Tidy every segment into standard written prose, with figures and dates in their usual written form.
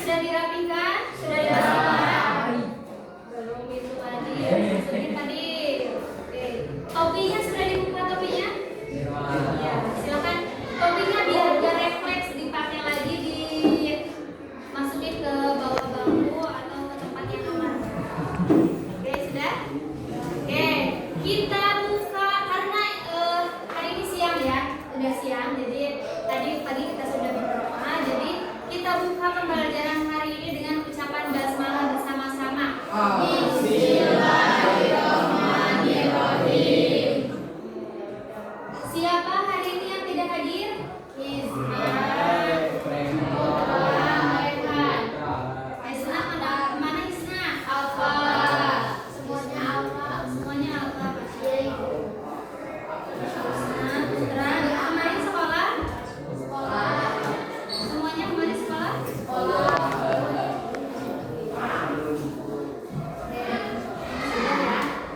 sudah dirapikan? Sudah dirapikan? Belum itu tadi. Masukin tadi. Oke. Topinya sudah dibuka topinya? Ya, silakan. Topinya biar gak refleks dipakai lagi dimasukin ke bawah bangku atau ke tempat yang aman. Oke, sudah? Oke, kita buka karena hari ini siang ya, sudah siang. Jadi tadi pagi kita sudah berdoa. Jadi kita buka pembelajaran hari ini dengan ucapan basmalah bersama-sama. Bismillahirrahmanirrahim. Siapa hari ini yang tidak hadir? Hisna, Putra, Aihan. Hisna mana Hisna? Alfa. Semuanya Alfa. Semuanya Alfa. Hisna, Putra. Kemarin sekolah? Sekolah. Semuanya kemarin sekolah? Sekolah.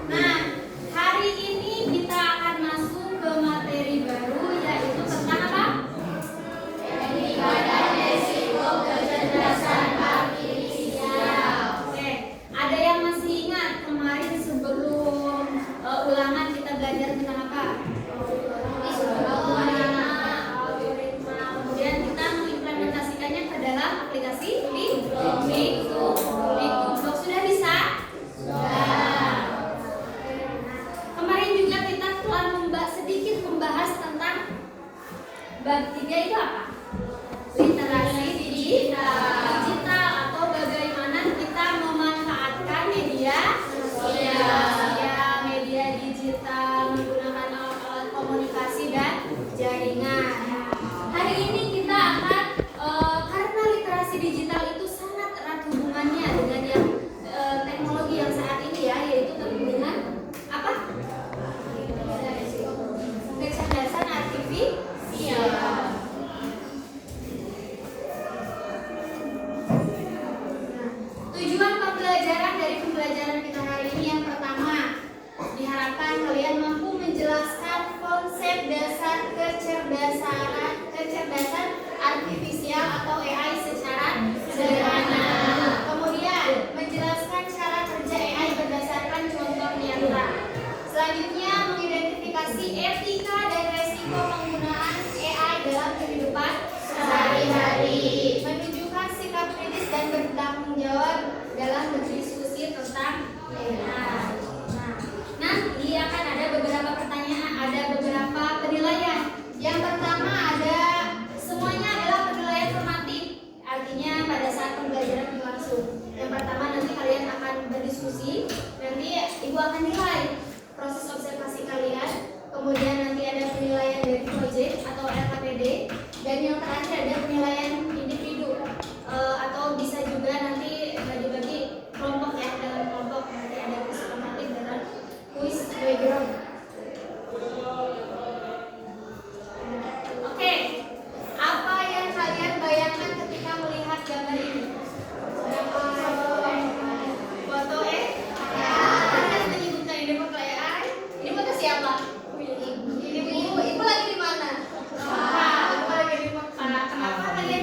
Nah, hari ini kita akan masuk ke materi baru, yaitu tentang apa? Etika dan resiko kecerdasan artifisial. Oke, ada yang masih ingat kemarin sebelum ulangan kita belajar tentang apa? Algoritma. Kemudian kita mengimplementasikannya ke dalam aplikasi Liktup. Sudah bisa? Sudah. Kemarin juga kita telah sedikit membahas tentang bab 3 itu apa? Literasi digital atau bagaimana kita memanfaatkan media digital menggunakan alat komunikasi dan jaringan. Hari ini kita akan karena literasi digital itu sangat erat hubungannya dengan yang teknologi yang saat ini ya, yaitu dengan apa? Kecerdasan artifisial. Tujuan pembelajaran dari pembelajaran kita hari ini yang pertama, diharapkan kalian mampu menjelaskan konsep dasar kecerdasan artifisial atau AI secara sederhana. Kemudian menjelaskan cara kerja AI berdasarkan contoh nyata. Selanjutnya mengidentifikasi etika dan resiko penggunaan AI dalam kehidupan sehari-hari. Menunjukkan sikap kritis dan bertanggung jawab dalam berdiskusi tentang AI. Nanti akan ada beberapa pertanyaan, ada beberapa penilaian. Yang pertama semuanya adalah penilaian formatif. Artinya pada saat pembelajaran berlangsung. Yang pertama nanti kalian akan berdiskusi. Nanti ibu akan nilai proses observasi kalian. Kemudian nanti ada penilaian dari proyek atau LKPD. Dan yang terakhir ada penilaian individu atau bisa juga nanti bagi-bagi kelompok ya, dalam kelompok nanti ada kuis formatif dan kuis background. Oke, apa yang kalian bayangkan ketika melihat gambar ini? Foto Kalian menyebutkan ini foto AI. Ini foto siapa? Ibu lagi di mana? Ibu lagi di Mekah. Kenapa kalian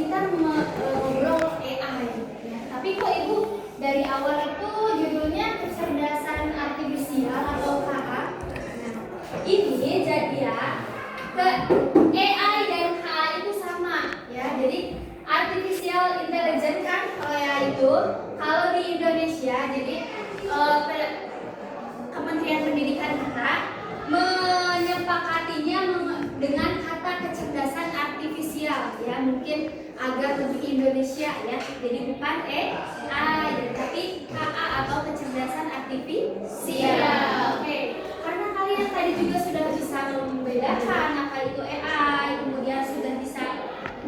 kita ngobrol AI. Ya. Tapi kok Ibu dari awal itu judulnya kecerdasan artifisial atau KA. Nah, ini jadi ya ke AI dan KA itu sama ya. Jadi artificial intelligence kan kalau ya itu kalau di Indonesia jadi Kementerian Pendidikan kita menyepakatinya dengan kata kecerdasan artifisial ya, mungkin agar lebih Indonesia ya, jadi bukan AI tapi KA atau kecerdasan artifisial. Oke, karena kalian tadi juga sudah bisa membedakan apa itu AI, kemudian sudah bisa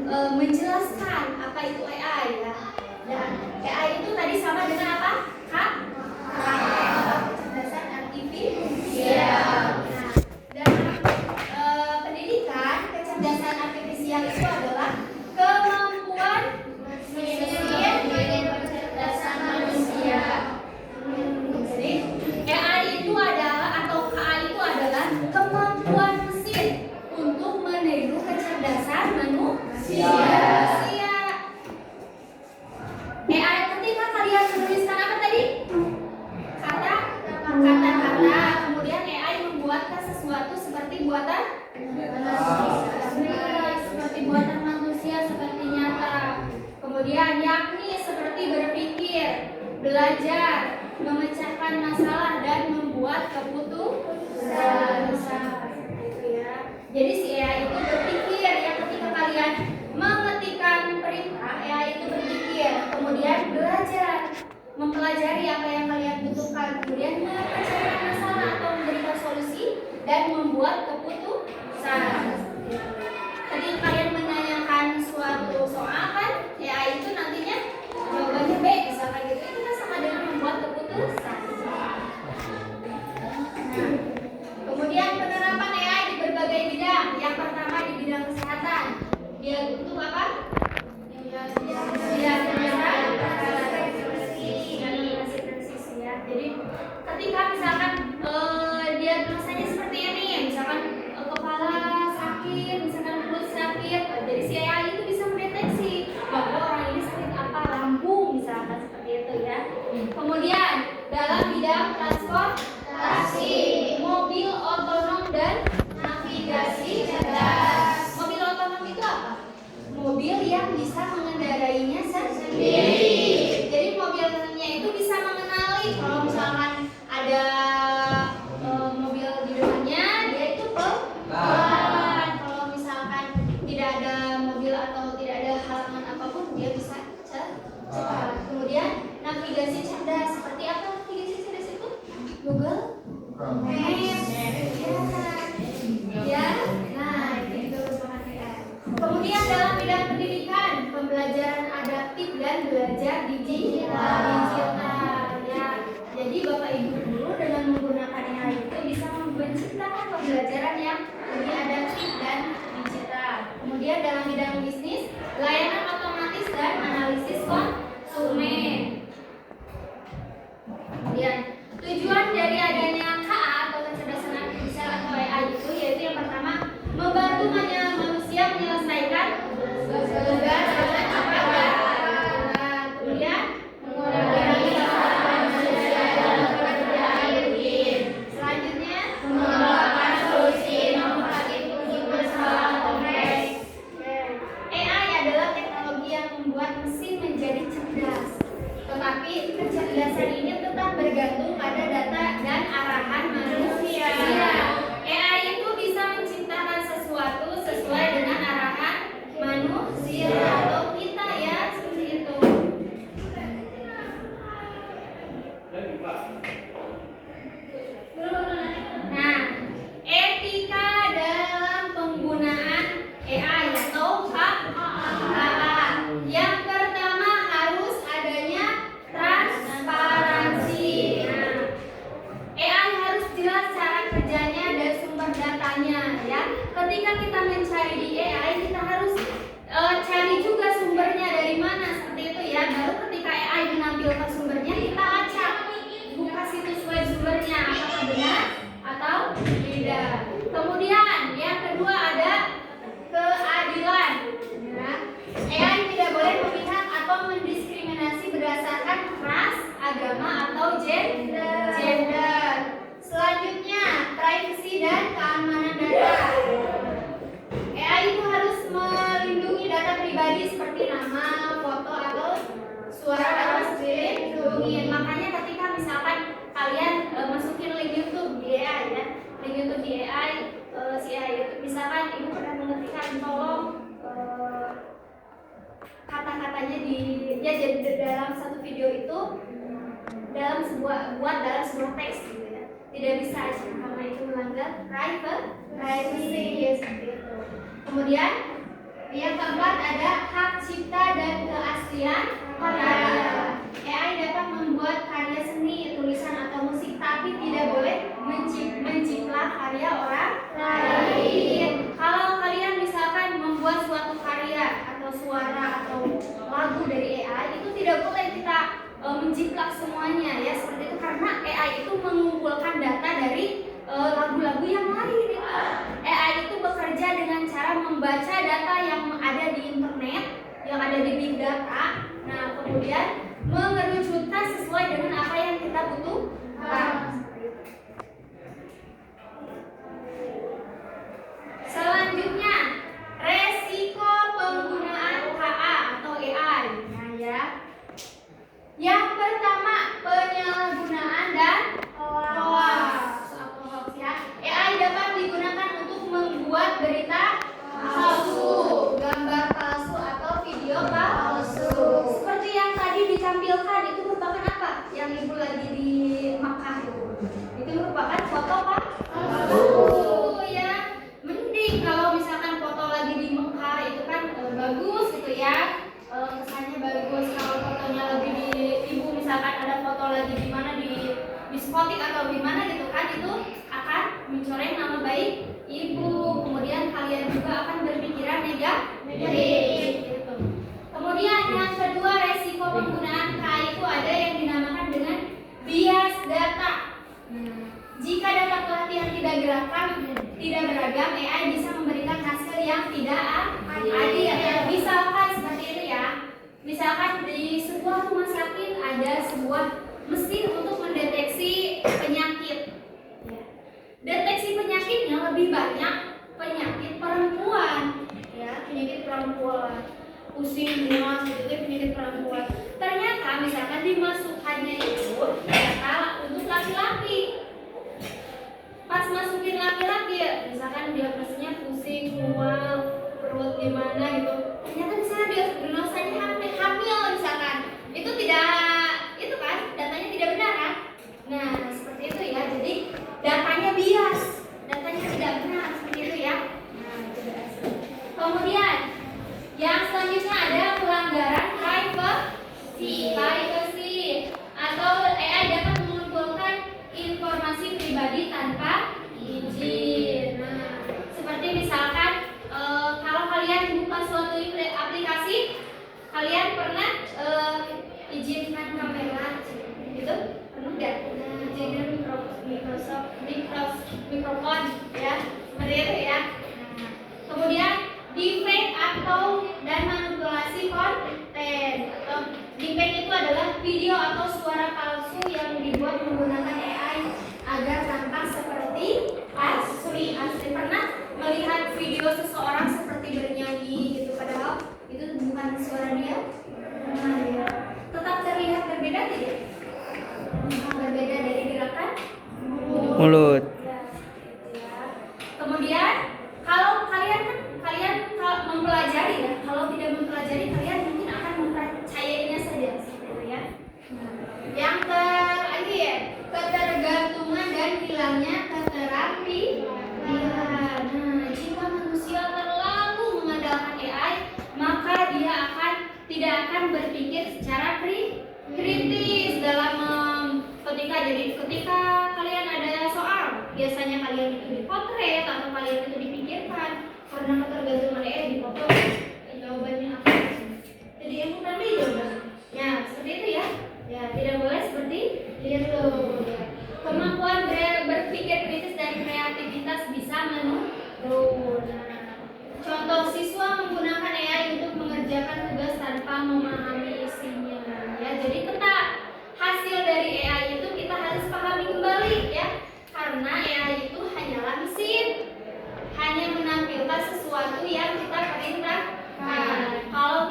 menjelaskan apa itu AI ya. Dan AI itu tadi sama dengan apa? Kecerdasan artifisial. Nah, dalam pendidikan kecerdasan artifisial itu adalah kemampuan kecerdasan manusia. Jadi AI itu adalah atau KA itu adalah kemampuan mesin untuk meniru kecerdasan manusia. AI ketika kalian menuliskan apa tadi? Kata-kata, kemudian AI membuatkan sesuatu seperti buatan seperti buatan manusia seperti nyata. Kemudian yakni seperti berpikir, belajar, memecahkan masalah dan membuat keputusan. Gitu ya. Jadi si AI itu berpikir ya, ketika kalian mengetikkan perintah, AI itu berpikir, kemudian belajar, mempelajari apa yang kalian butuhkan, kemudian memecahkan masalah atau memberikan solusi dan membuat keputusan. Ketika kalian menanyakan suatu soal kan, AI itu nantinya jawabannya B misalkan gitu, itu kan sama dengan membuat keputusan. Nah, kemudian penerapan AI di berbagai bidang. Yang pertama di bidang kesehatan. Dia untuk apa? Jadi ketika misalkan diagnosanya seperti ini, misalkan kepala sakit, misalkan perut sakit, jadi si AI itu bisa mendeteksi bahwa orang ini sakit apa, lambung misalkan seperti itu ya. Kemudian dalam bidang transportasi, mobil otonom dan navigasi cerdas. Mobil otonom itu apa? Mobil yang bisa mengendarainya sendiri. Jadi mobilnya itu bisa mengenali kalau misalkan ada mobil di depannya, dia itu pelan. Kalau misalkan tidak ada mobil atau tidak ada halangan apapun, dia bisa cepat. Kemudian navigasi cerdas. Seperti apa navigasi cerdas itu? Google Maps. Ya. Nah, itu kemudian dalam bidang pendidikan, pembelajaran adaptif dan belajar digital ya. Jadi Bapak Ibu guru dengan menggunakan AI itu bisa menciptakan pembelajaran yang lebih adaptif dan digital. Kemudian dalam bidang bisnis, layanan otomatis dan analisis konsumen. Kemudian tujuan dari adanya KA atau kecerdasan artifisial atau AI itu yaitu yang pertama membantu manusia menyelesaikan tugas dengan cepat. Kemudian mengurangi kesalahan manusia dalam pekerjaan rutin. Selanjutnya mengembangkan solusi inovatif untuk masalah kompleks. pribadi seperti nama, foto atau suara atau spirit hubungin. Makanya ketika misalkan kalian masukin link YouTube di AI ya, link YouTube di AI, si AI itu misalkan ibu pernah mengetikkan tolong kata-katanya di ya jadi dalam satu video itu dalam sebuah teks gitu ya, tidak bisa aja karena itu melanggar privacy ya, seperti itu. Kemudian yang keempat ada hak cipta dan keaslian karya. AI dapat membuat karya seni, tulisan atau musik, tapi tidak boleh menciplak karya orang lain. Kalau kalian misalkan membuat suatu karya atau suara atau lagu dari AI, itu tidak boleh kita menciplak semuanya ya, seperti itu, karena AI itu mengumpulkan data dari lagu-lagu yang lain. AI itu bekerja dengan cara membaca data yang ada di internet, yang ada di big data. Nah, kemudian mengerucutkan sesuai dengan apa yang kita butuhkan. Selanjutnya, resiko penggunaan KA atau AI. Nah, ya. Yang pertama, penyalahgunaan dan hoax. Ya. AI dapat digunakan untuk membuat berita palsu, gambar palsu atau video palsu. Seperti yang tadi ditampilkan, itu merupakan apa? Yang ibu lagi di Makkah itu merupakan foto palsu ya. Mending kalau misalkan foto lagi di Mekah itu kan bagus gitu ya, kesannya bagus. Kalau fotonya lagi di ibu misalkan ada foto lagi di mana di diskotik atau di mana gitu kan, itu akan mencoreng nama baik ibu. Kemudian kalian juga akan berpikiran negatif gitu. Kemudian yang kedua, resiko penggunaan KI itu ada yang dinamakan dengan bias data. Jika data pelatihan tidak beragam, AI bisa memberikan hasil yang tidak adil. Misalkan seperti itu ya. Misalkan di sebuah rumah sakit ada sebuah mesin untuk mendeteksi penyakit. Deteksi penyakitnya lebih banyak penyakit perempuan, ya, penyakit perempuan, pusing, mual, gitu, penyakit perempuan. Ternyata misalkan dimasukkannya itu data untuk laki-laki. Pas masukin laki-laki, misalkan diagnosanya pusing, mual, perut gimana gitu, ternyata misalnya diagnosanya hamil misalkan, itu itu kan datanya tidak benar kan? Nah, seperti itu ya. Jadi datanya bias, datanya tidak benar, seperti itu ya. Nah, itu berhasil. Kemudian yang selanjutnya ada pelanggaran privacy atau AI dapat mengumpulkan informasi pribadi tanpa izin. Nah, seperti misalkan kalau kalian buka suatu aplikasi, kalian pernah izinkan kamera gitu, pernah nggak? Izinkan mikrofon ya, seperti itu ya. Nah, kemudian deepfake dan manipulasi konten. Deepfake itu adalah video atau suara palsu yang dibuat menggunakan AI agar tampak seperti asli. Pernah melihat video seseorang seperti bernyanyi gitu, padahal itu bukan suara dia? Nah, ya. Tetap terlihat berbeda tidak? Berbeda dari gerakan mulut. Kemudian kalau kalian mempelajari ya, kalau tidak mempelajari kalian mungkin akan mempercayainya saja, seperti ya. Yang terakhir, ketergantungan dan hilangnya keterampilan. Nah, jika manusia terlalu mengandalkan AI, maka dia tidak akan berpikir secara kritis dalam ketika kalian ada soal, biasanya kalian itu dipotret atau kalian itu dipikirkan, karena ketergantungan AI dipoto jawabannya apa, jadi yang pertama jawaban ya, seperti itu ya. Ya, tidak boleh seperti itu ya. Kemampuan berpikir kritis dan kreativitas bisa menurun. Contoh, siswa menggunakan AI untuk mengerjakan tugas tanpa memahami isinya ya. Jadi hasil dari AI itu kita harus pahami kembali ya, karena AI itu hanyalah mesin, hanya menampilkan sesuatu yang kita perintahkan. Kalau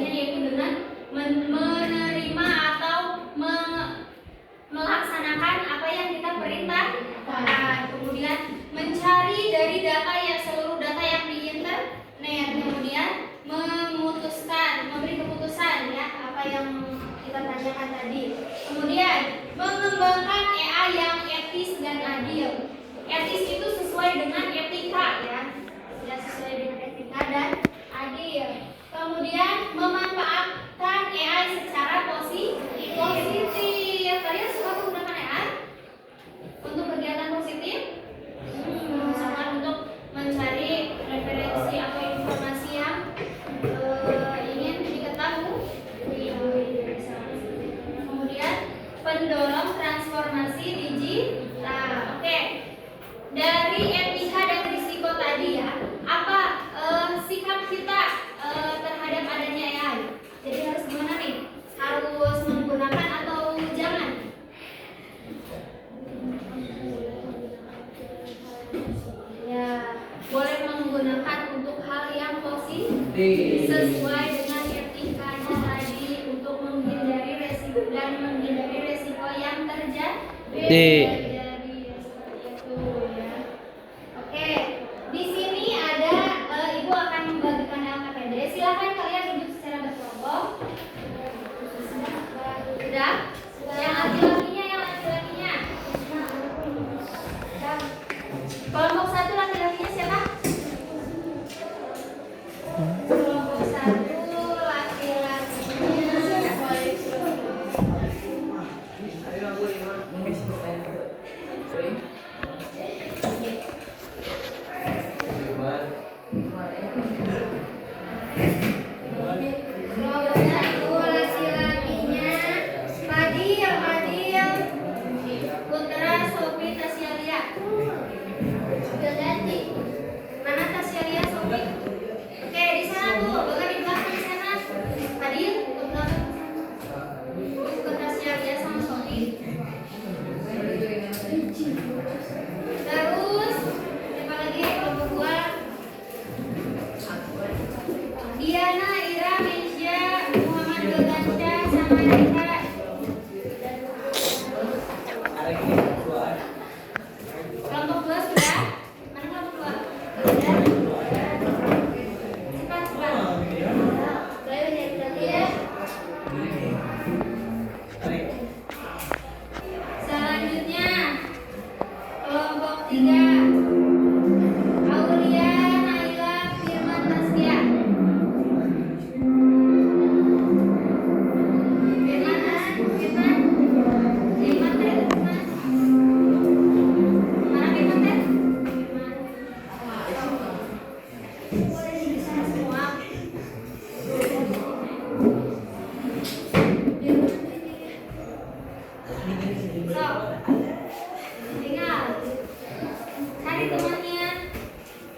kerjanya yaitu dengan menerima atau melaksanakan apa yang kita perintahkan. Kemudian mencari dari data yang seluruh data yang di internet. Kemudian memberi keputusan ya apa yang kita tanyakan tadi. Kemudian mengembangkan AI yang etis dan adil. Etis itu sesuai dengan etika ya sesuai dengan etika dan adil. Kemudian memanfaatkan AI secara positif. Kalian suka menggunakan AI untuk kegiatan positif? Misalkan untuk mencari referensi atau informasi yang ingin diketahui. Kemudian pendorong transformasi digital. Oke. Dari etika dan risiko tadi ya, apa sikap kita terhadap adanya AI? Jadi harus gimana nih? Harus menggunakan atau jangan? Ya, boleh menggunakan untuk hal yang positif sesuai dengan etikanya tadi untuk menghindari resiko yang terjadi. Di sini ada Ibu akan membagikan LKPD. Silakan kalian duduk secara berkelompok. Sudah? Yang laki-lakinya. Kelompok 1 laki-lakinya siapa? Kelompok 1 laki-lakinya. Putra, Sofi, Tasya Lia. Ganti. Mana Tasya Lia, Sofi? Oke, di sana tuh, bukan di belakang di sana. Fadil, ke belakang. Ke Tasya Lia sama Sofi. Terus, siapa lagi? Kelompok 2. Diana, Ira, Mesya, Muhammad Gagansya, sama Rika. Kelompok 2 sudah? Mana kelompok 2? Sudah? Cepat. Boleh berhenti ya. Selanjutnya kelompok 3 Aulia, Naila, Firman, Tasya.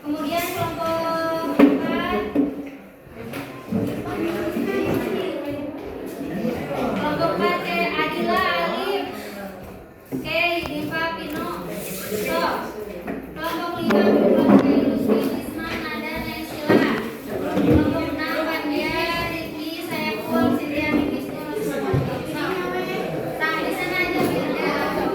Kemudian kelompok 4 Adila, Alif, Diva, Pino, So. Kelompok 5 Lutfi, Isman, Nada, Naysila. Kelompok 6 Pandia, Riki, Saiful, Sintiani, Wisnu, Sampai di sana aja biar ada.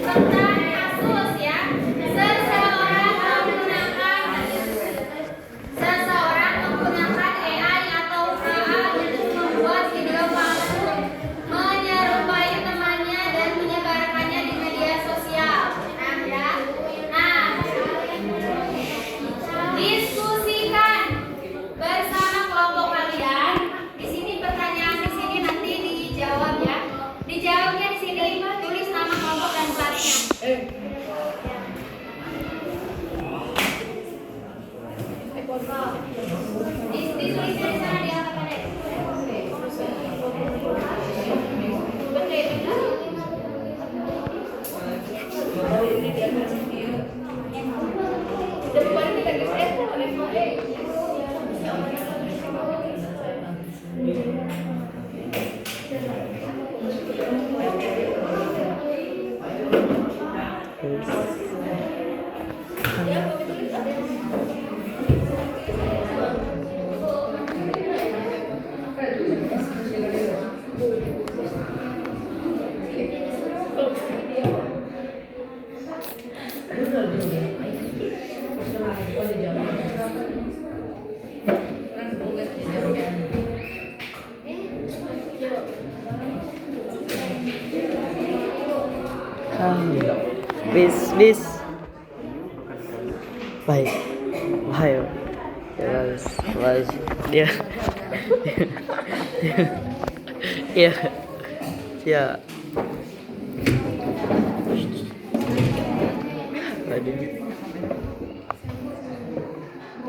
Tentang kasus ya, seseorang menggunakan Bis baik baik bagus dia ya ya aduh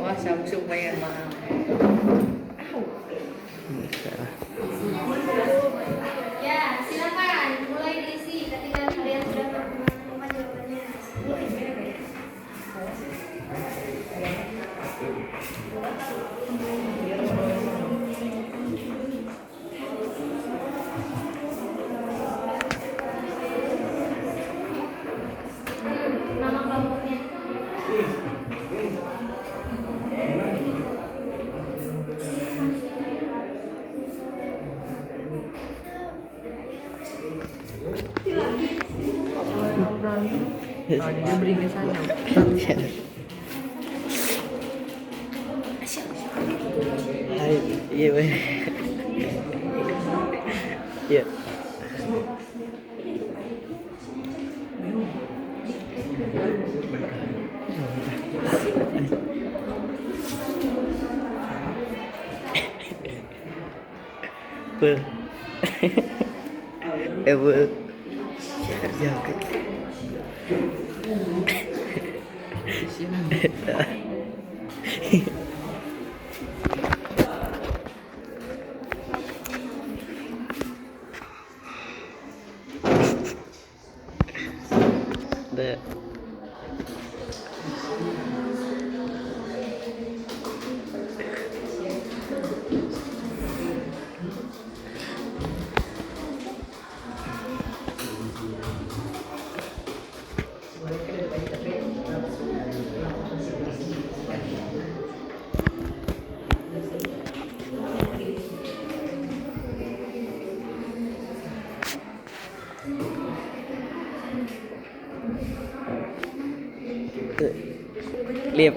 wah Samsung bayar mahal. Ya, silakan mulai diisi ketika kalian sudah menemukan jawabannya. Nama kelompoknya. Dia beri ke sana. Hai, iya weh. Iya. Bel. Bel. Kerja ke. The liệp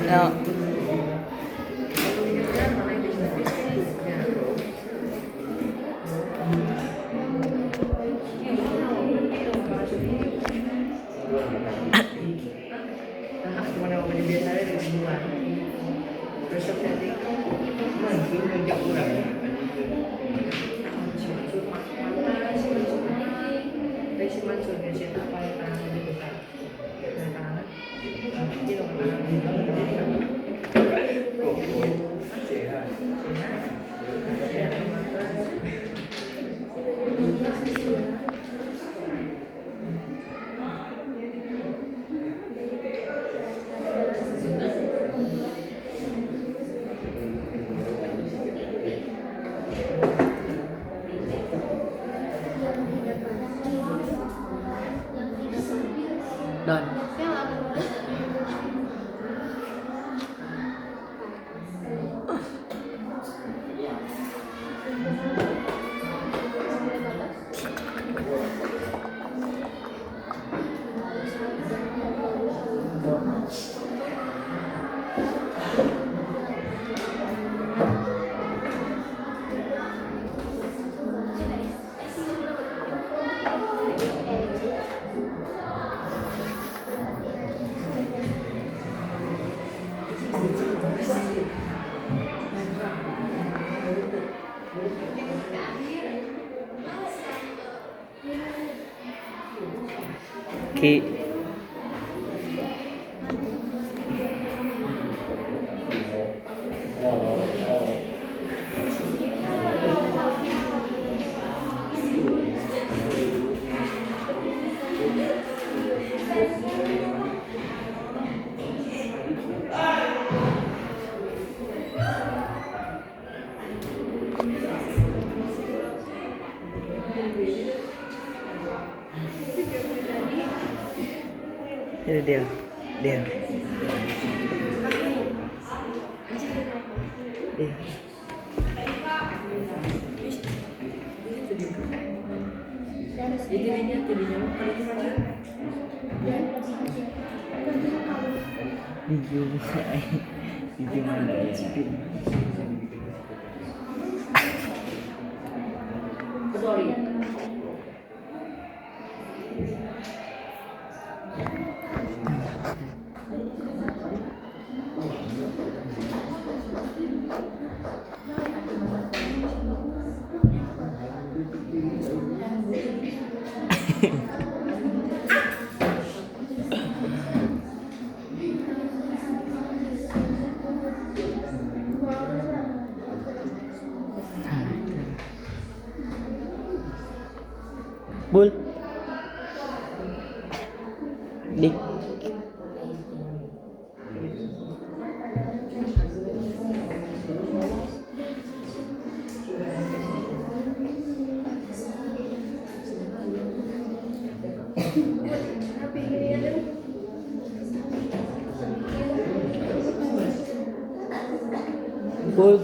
no. Mana mau beli biasa dari sebulan. Besok nanti mungkin ngejak kurang. Resi Mansur dia cerita apa yang tangan di buka. Nah tangan, dia dong tangan. Done. Ki. Itu dia. Dia. Jadi ini jadinya kalau gimana? Sorry. Bul. Dik. Bul.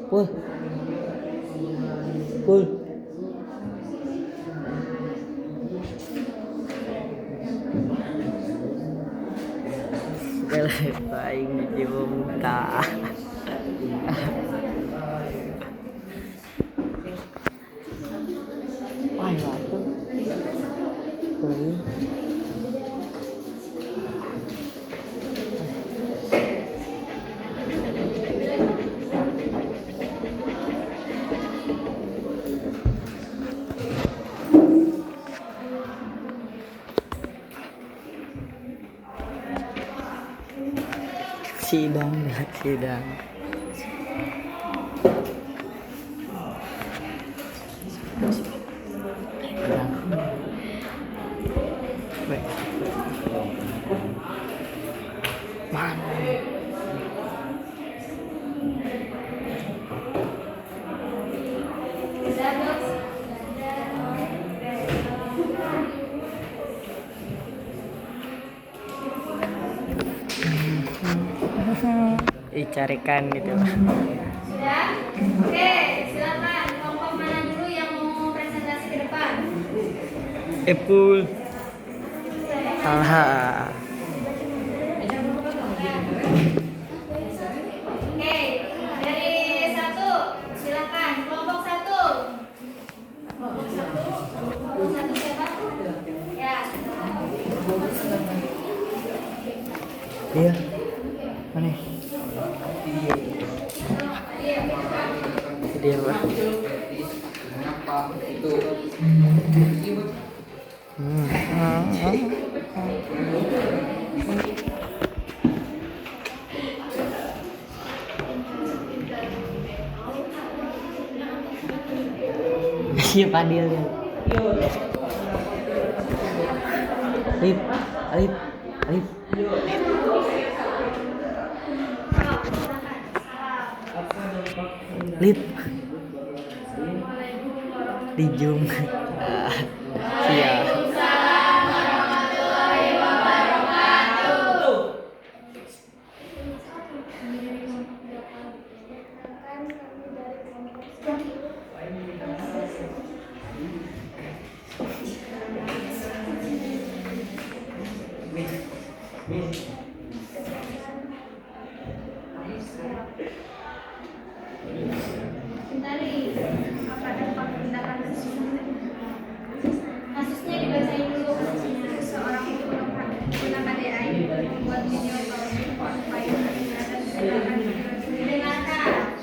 Bul. Bul. Paling jumta. Wah, waktu. Sidang. Baik. Mana? Carikan gitu. Sudah? Oke, silakan. Kelompok mana dulu yang mau presentasi ke depan? Epul. Salah. Oke, dari satu, silakan. Kelompok satu. Kelompok satu siapa? Ya. Iya. Mana? Dia Pak. Iya Fadil ya. Alif. Lip di Zoom. Siap. Kasusnya dibacain dulu. Seorang ibu menggunakan AI membuat video PowerPoint file dan silakan didengarkan.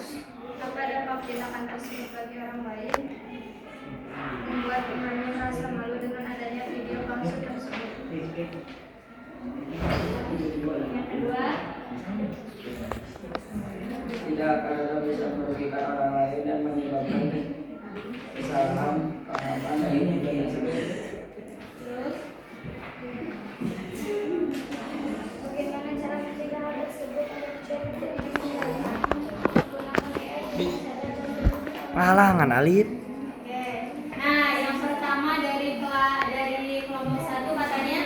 Apa dampak tindakan tersebut bagi orang lain? Membuat temannya merasa malu dengan adanya video palsu tersebut. Halangan Alif. Oke. Nah, yang pertama dari kelompok 1 katanya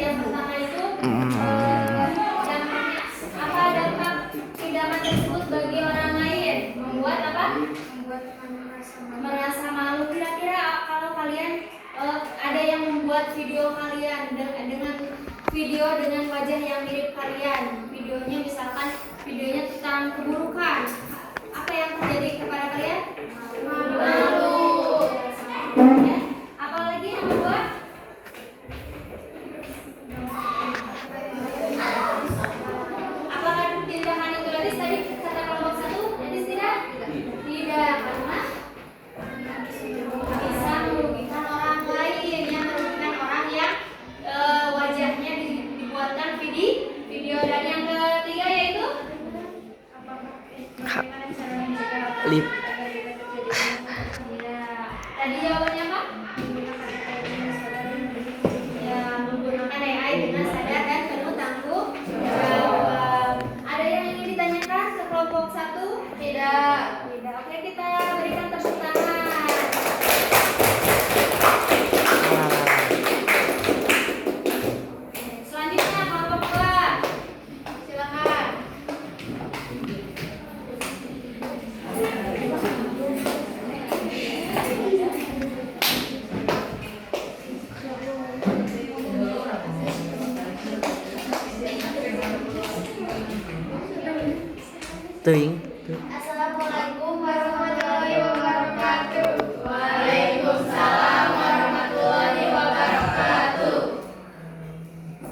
yang pertama itu dampaknya apa, dampak tindakan tersebut bagi orang lain membuat apa? Membuat merasa malu. Kira-kira kalau kalian ada yang membuat video kalian dengan video dengan wajah yang mirip kalian, videonya misalkan videonya tentang keburukan, apa yang terjadi kepada kalian? Malu. Ya. Apalagi yang membuat apakah tindakan itu tadi kata kelompok 1 jadi tidak? Tidak, karena bisa merugikan orang lain, yang merugikan orang yang wajahnya dibuatkan video. Dan yang ketiga yaitu bagaimana cara mencegah Lip. Ya, tadi jawabannya apa? Ya, menggunakan AI dengan sadar dan penuh tanggung jawab. Ada yang ingin ditanyakan ke kelompok 1? Tidak. Oke, kita berikan tepuk tangan. Selanjutnya kelompok 2. Silakan. Tuing. Assalamualaikum warahmatullahi wabarakatuh. Waalaikumsalam warahmatullahi wabarakatuh.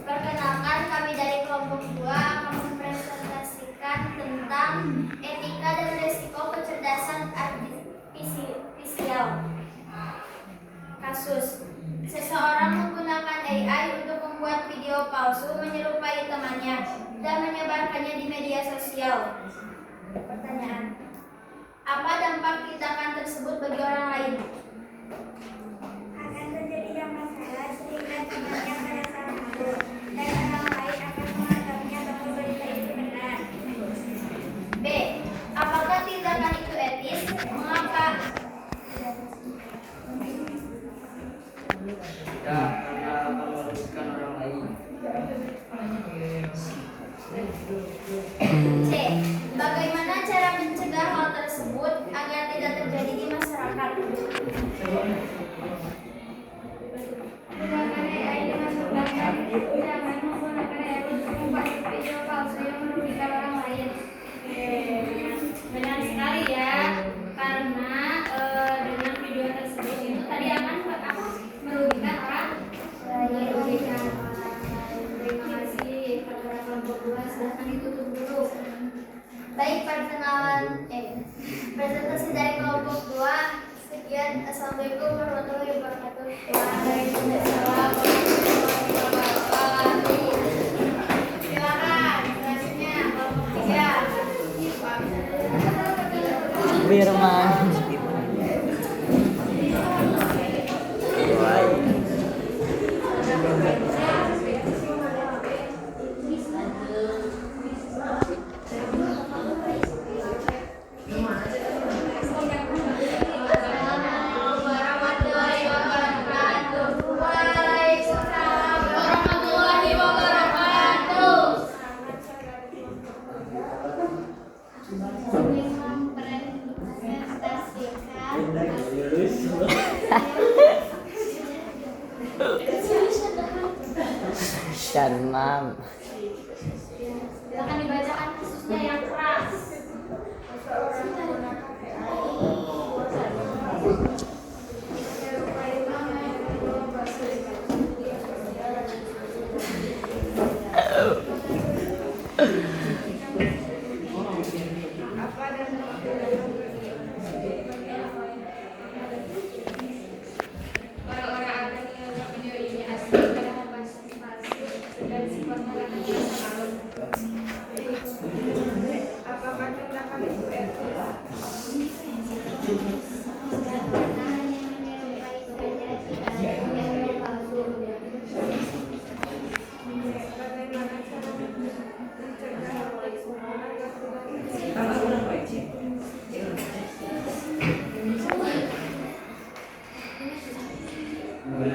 Perkenalkan, kami dari kelompok 2 akan mempresentasikan tentang etika dan risiko kecerdasan artifisial. Kasus: seseorang menggunakan AI untuk membuat video palsu menyerupai temannya dan menyebarkannya di media sosial. Pertanyaan: apa dampak tindakan tersebut bagi orang lain? Akan terjadi masalah sehingga temannya merasa malu dan orang lain akan menganggapnya bahwa berita itu benar. B. Apakah tindakan itu etis? Mengapa? Ya, karena akan merugikan orang lain. C. Bagaimana cara mencegah hal tersebut agar tidak terjadi di masyarakat? Gunakan AI dengan berbagai jangan menggunakan AI untuk membuat video palsu yang merugikan orang lain. Benar sekali ya, karena dengan video tersebut itu tadi akan merugikan orang lain. Terima kasih kepada kelompok 2, silahkan ditutup dulu. Baik, presentasi dari kelompok 2 sekian. Assalamualaikum warahmatullahi wabarakatuh. Waalaikumsalam warahmatullahi wabarakatuh. Silakan selanjutnya kelompok 3. Firman. Warahmatullahi wabarakatuh. Waalaikumsalam warahmatullahi wabarakatuh. Shanmam. Silakan dibacakan kasusnya yang keras. Orang-orang yang menyerupai asli pada membahas palsu dan sifat mengatakan Jadi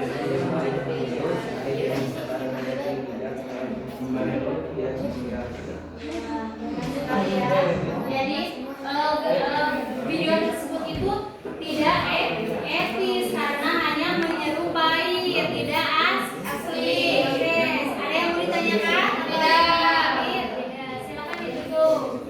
video tersebut itu tidak etis karena hanya menyerupai, tidak asli. Oke, ada yang mau ditanyakan? Tidak. Silakan ditutup.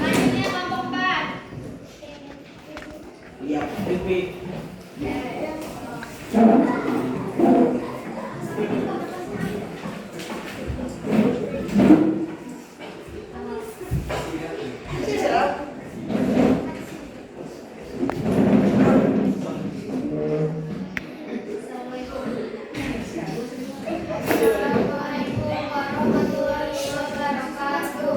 Selanjutnya kelompok 4. Iya, pipi. Assalamualaikum warahmatullahi wabarakatuh.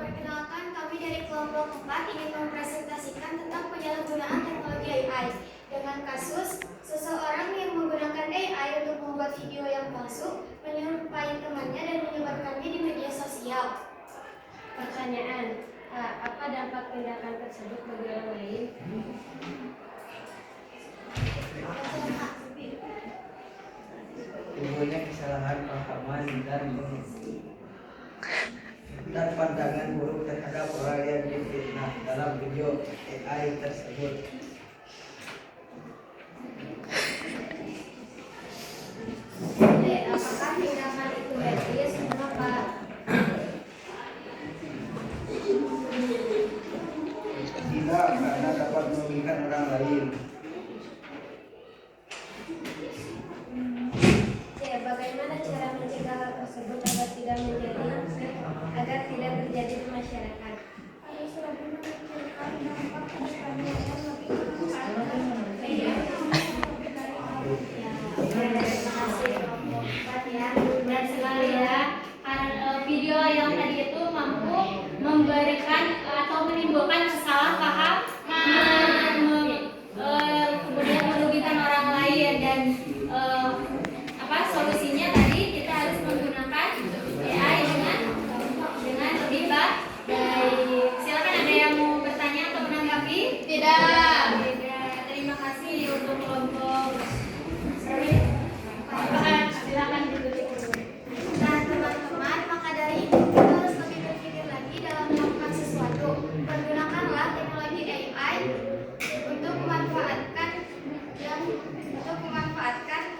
Perkenalkan, kami dari kelompok 4 ingin mempresentasikan tentang penyalahgunaan teknologi AI dengan kasus seseorang yang menggunakan AI untuk membuat video yang palsu, menyerupai temannya dan menyebarkannya di media sosial. Pertanyaan, apa dampak tindakan tersebut bagi orang lain? Timbulnya kesalahan pahaman dan pandangan buruk terhadap orang yang difitnah dalam video AI tersebut. Apakah tindakan itu etis? Kenapa? Tidak, karena dapat merugikan orang lain. Bagaimana cara mencegah hal tersebut agar tidak terjadi di masyarakat? Harus lebih memikirkan dampak kedepannya dan lebih memanfaatkan Terima kasih kelompok 4 ya. Dan sekali ya, video yang tadi itu mampu memberikan atau menimbulkan kesalahpahaman, kemudian merugikan orang lain dan solusinya tadi kita harus menggunakan AI dengan lebih baik. Silakan, ada yang mau bertanya atau menanggapi? Tidak. Terima kasih untuk kelompok. Silakan ditutup. Nah, teman-teman, maka dari itu kita harus lebih berpikir lagi dalam melakukan sesuatu. Pergunakanlah teknologi AI untuk memanfaatkan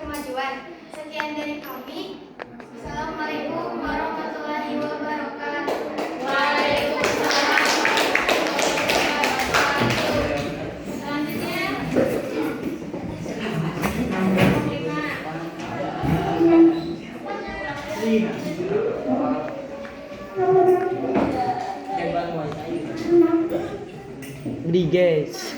kemajuan. Sekian dari kami. Assalamualaikum warahmatullahi wabarakatuh. Waalaikumsalam warahmatullahi wabarakatuh. Selanjutnya, Di guys.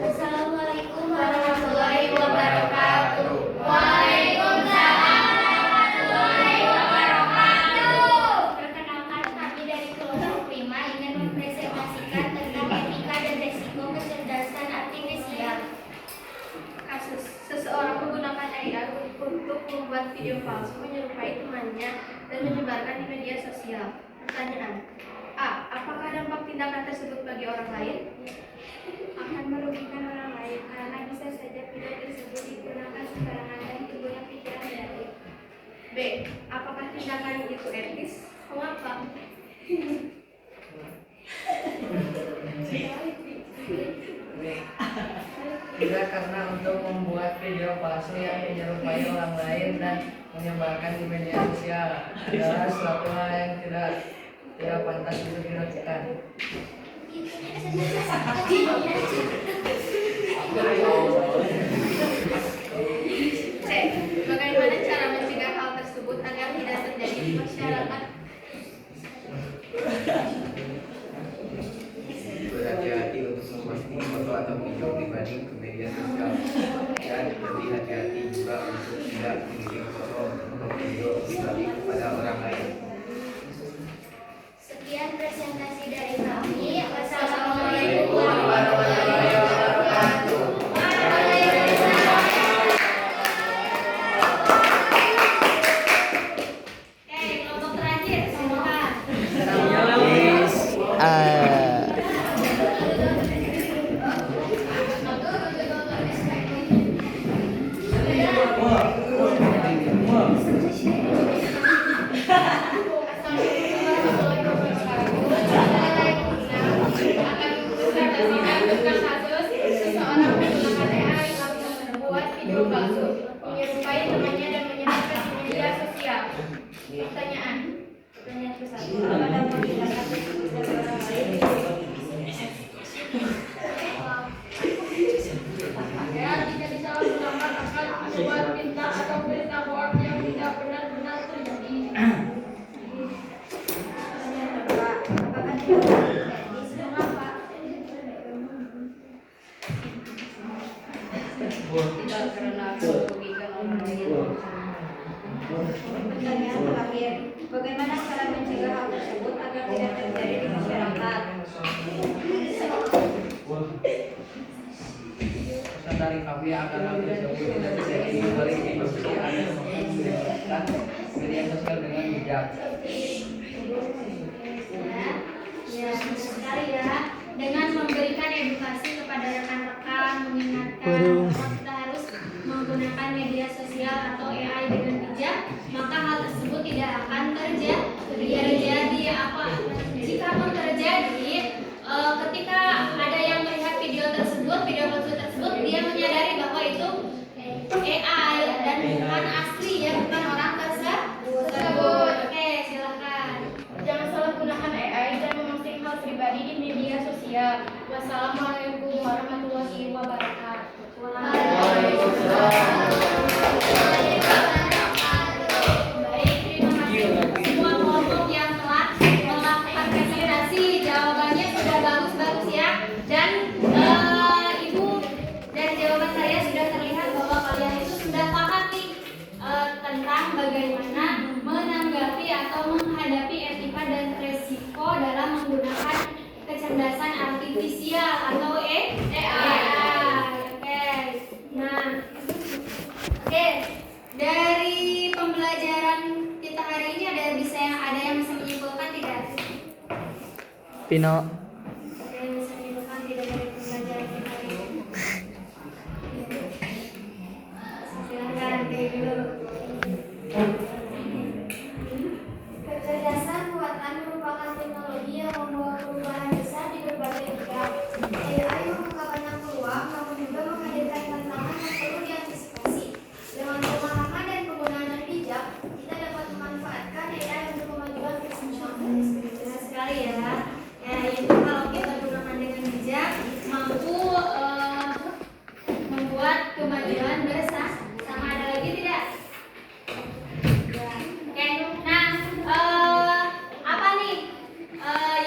Assalamualaikum warahmatullahi wabarakatuh. Waalaikumsalam warahmatullahi wabarakatuh. Perkenalkan, kami dari kelompok 5 ingin mempresentasikan tentang etika dan resiko kecerdasan artifisial. Kasus seseorang menggunakan AI untuk membuat video palsu menyerupai temannya dan menyebarkan di media sosial. Pertanyaan, A. Apakah dampak tindakan tersebut bagi orang lain? Akan merugikan orang lain karena bisa saja video tersebut digunakan sembarangan dan timbulnya pikiran negatif. B. Apakah tindakan itu etis? Mengapa? Tidak, karena untuk membuat video palsu yang menyerupai orang lain dan menyebarkan di media sosial adalah suatu hal yang tidak pantas untuk dilakukan. C. Bagaimana cara mencegah hal tersebut agar tidak terjadi di masyarakat? Berhati-hati untuk memposting foto atau video pribadi ke media sosial dan lebih hati-hati juga untuk tidak mengirim foto atau video pribadi kepada orang lain. Sekian presentasi dari kami. Wassalamualaikum warahmatullahi tidak karena akan merugikan orang lain. Pertanyaan terakhir, bagaimana cara mencegah hal tersebut agar tidak terjadi di masyarakat? Pesan dari kami agar hal tersebut tidak terjadi balik diskusi ada menggunakan media sosial dengan bijak. Ya, benar sekali ya. Dengan memberikan edukasi kepada rekan-rekan, mengingatkan bahwa kita harus menggunakan media sosial atau AI dengan bijak, maka hal tersebut tidak akan terjadi. Jika pun terjadi, ketika ada yang melihat video palsu tersebut, dia menyadari bahwa itu AI dan bukan asli ya, bukan orang tersebut. Oke, silakan. Jangan salah gunakan AI dan memposting hal pribadi di media sosial. Wassalamualaikum warahmatullahi wabarakatuh. Baik, terima kasih semua kelompok yang telah melakukan presentasi. Jawabannya sudah bagus-bagus ya. Dan Ibu, dari jawaban saya sudah terlihat bahwa kalian itu sudah paham nih tentang bagaimana menanggapi atau menghadapi etika dan resiko dalam menggunakan kecerdasan artifisial atau AI. Oke. Nah, oke. Dari pembelajaran kita hari ini ada yang bisa menyimpulkan tidak? Pino. Ada yang bisa menyimpulkan tidak dari pembelajaran kita hari ini? Silakan dulu. Kecerdasan buatan merupakan teknologi yang membawa perubahan besar di berbagai bidang. AI membuka banyak peluang, namun juga menghadirkan tantangan yang perlu diantisipasi. Dengan pemahaman dan penggunaan yang bijak, kita dapat memanfaatkan AI untuk kemajuan bersama. Benar sekali ya. Ya, itu kalau kita gunakan dengan bijak, mampu membuat kemajuan bersama. Ada lagi tidak? Ya. Oke. Nah, apa nih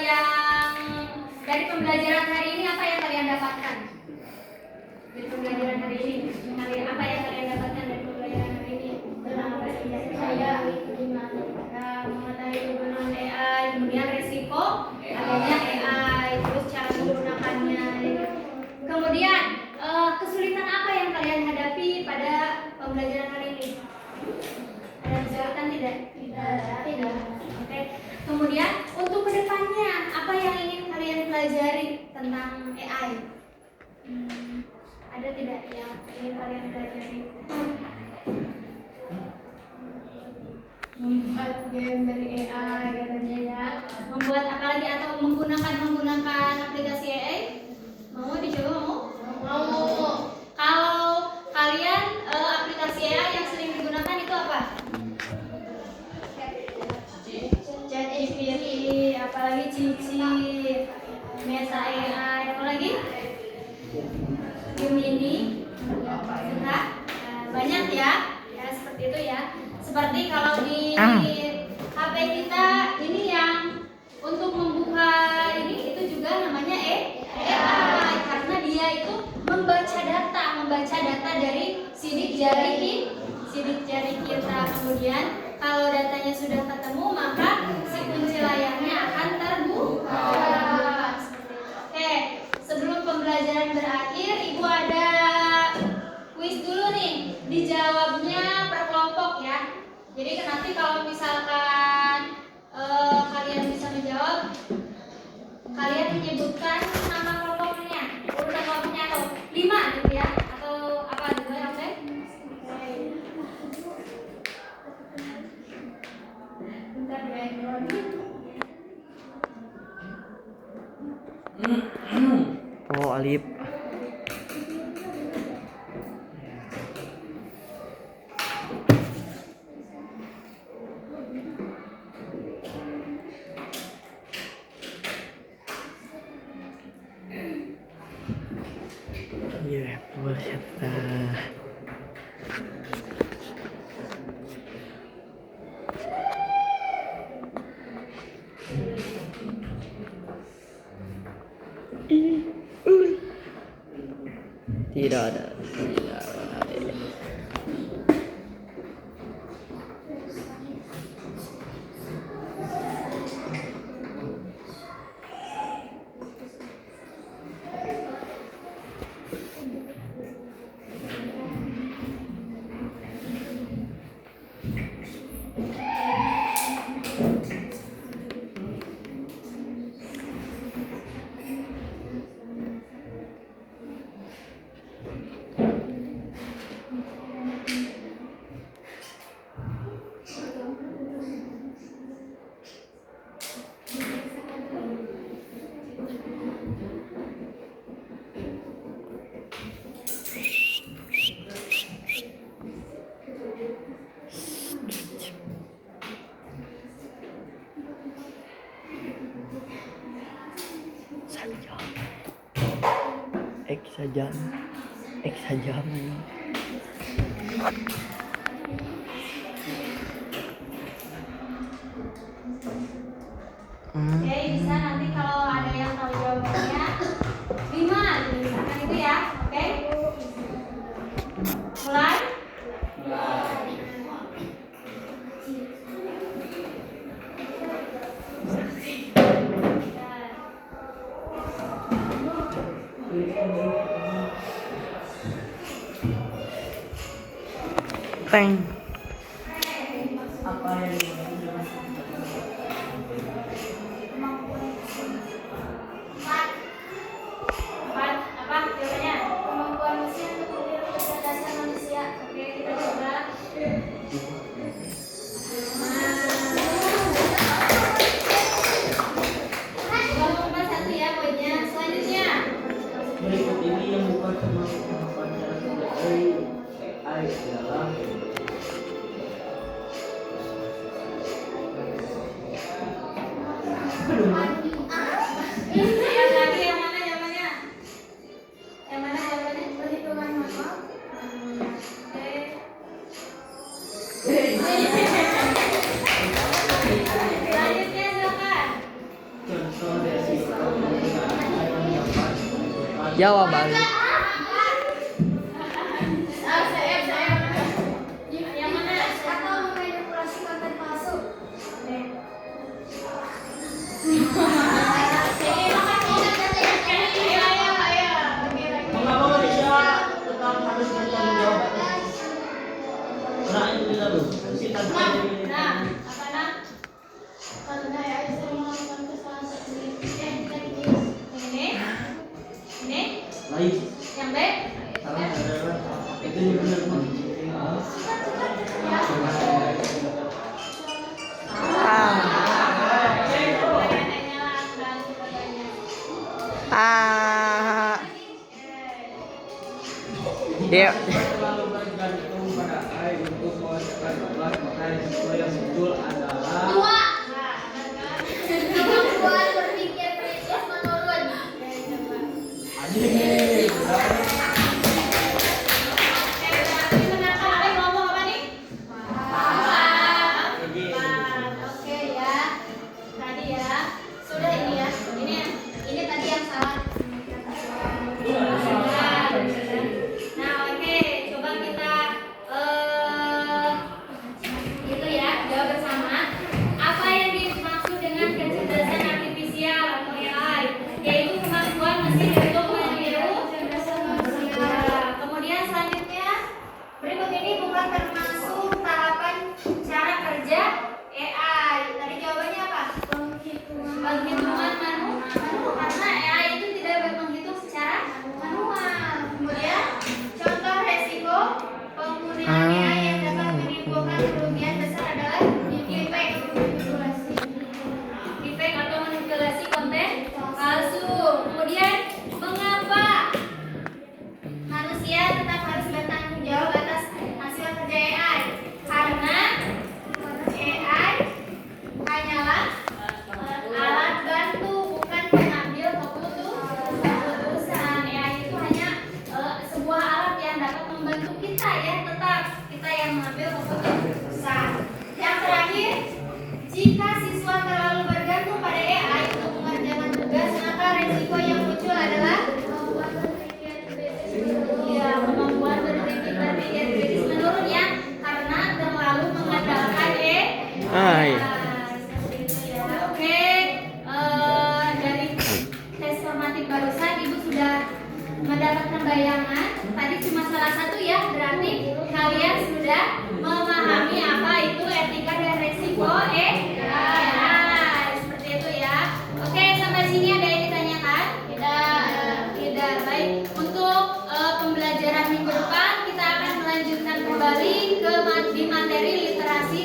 yang dari pembelajaran hari ini, apa yang kalian dapatkan? Dari pembelajaran hari ini, apa yang kalian dapatkan dari pembelajaran hari ini? Saya mengetahui penggunaan AI, kemudian resiko adanya AI, terus cara menggunakannya. Kemudian kesulitan apa yang kalian hadapi pada pembelajaran hari ini? Ada kesulitan tidak? Tidak. Oke. Kemudian untuk kedepannya apa yang ingin kalian pelajari tentang AI? Ada tidak yang ingin kalian pelajari? Membuat game dari AI katanya ya. Membuat apa lagi atau menggunakan aplikasi AI? Mau dicoba mau? Kalau kalian aplikasi AI yang sering digunakan itu apa? ChatGPT, apalagi Cici, Meta AI, apalagi Gemini, sudah banyak ya, seperti itu ya. Seperti kalau di HP kita ini yang untuk membuka ini itu juga namanya AI karena dia itu membaca data dari sidik jari kita. Kemudian kalau datanya sudah ketemu maka si kunci layarnya akan terbuka. Oke, sebelum pembelajaran berakhir, Ibu ada kuis dulu nih, dijawabnya per kelompok ya. Jadi nanti kalau misalkan kalian bisa menjawab, kalian menyebutkan nama kelompoknya, urutan kelompoknya atau 5 gitu ya, atau apa gitu ya, oke? Bentar ya. Oh, Alip. Iya, bersyata. Tidak ada. Tidak ada. X saja memang. Oke, bisa nanti kalau ada yang tahu jawabannya 5 misalkan itu ya. Oke. Mulai. Peng. Apa yang Apa jawabannya? Kemampuan mesin untuk meniru kecerdasan manusia. Oke, kita coba. Nomor 1 ya poinnya. Selanjutnya. berikut ini yang bukan kemampuan cara kerja AI adalah Yang lagi yang mana jawabannya? Yang mana jawabannya? Perhitungan manual. Oke. Selanjutnya silakan. contoh resiko penggunaan AI yang dapat menentukan Jawaban. Yang mana? Atau memanipulasi konten palsu. mengapa manusia tetap harus bertanggung jawab atas orang itu tidak loh mesti tanpa Nah, apa nak? Karena AI sering melakukan kesalahan sendiri. Ini? Ini? lain Yang B? karena adalah itu benar Dia terlalu bergantung pada AI untuk menghasilkan obat maka risiko yang muncul adalah Dua. Kemampuan berpikir kritis menurun. anjing Oke ya. Tadi ya. Sudah ini ya. Ini tadi yang salah. Nah, oke. Coba kita itu ya, jawab bersama. Apa yang dimaksud dengan kecerdasan artifisial atau AI? Yaitu kemampuan mesin untuk meniru Kecerdasan manusia. kemudian selanjutnya berikut ini bukan termasuk tahapan cara kerja AI. Tadi jawabannya apa? Penghitungan manual karena AI itu tidak menghitung secara manual. Kemudian contoh resiko penggunaan AI yang dapat menimbulkan kerugian besar adalah defect atau manipulasi konten palsu. Kemudian mengapa manusia tetap harus bertanggung jawab atas hasil kerja AI? Karena AI hanyalah alat bantu, bukan pengambil keputusan. AI itu hanya sebuah alat yang dapat membantu kita ya, tetap kita yang mengambil keputusan. Yang terakhir, jika siswa terlalu bergantung pada AI untuk mengerjakan tugas, maka resiko yang muncul adalah kemampuan berpikir kritis menurun. bayangan. Tadi cuma salah satu ya, berarti kalian sudah memahami apa itu etika dan resiko AI. Seperti itu ya. Oke, sampai sini ada yang ditanyakan? Tidak. Baik. Untuk pembelajaran minggu depan kita akan melanjutkan kembali di materi literasi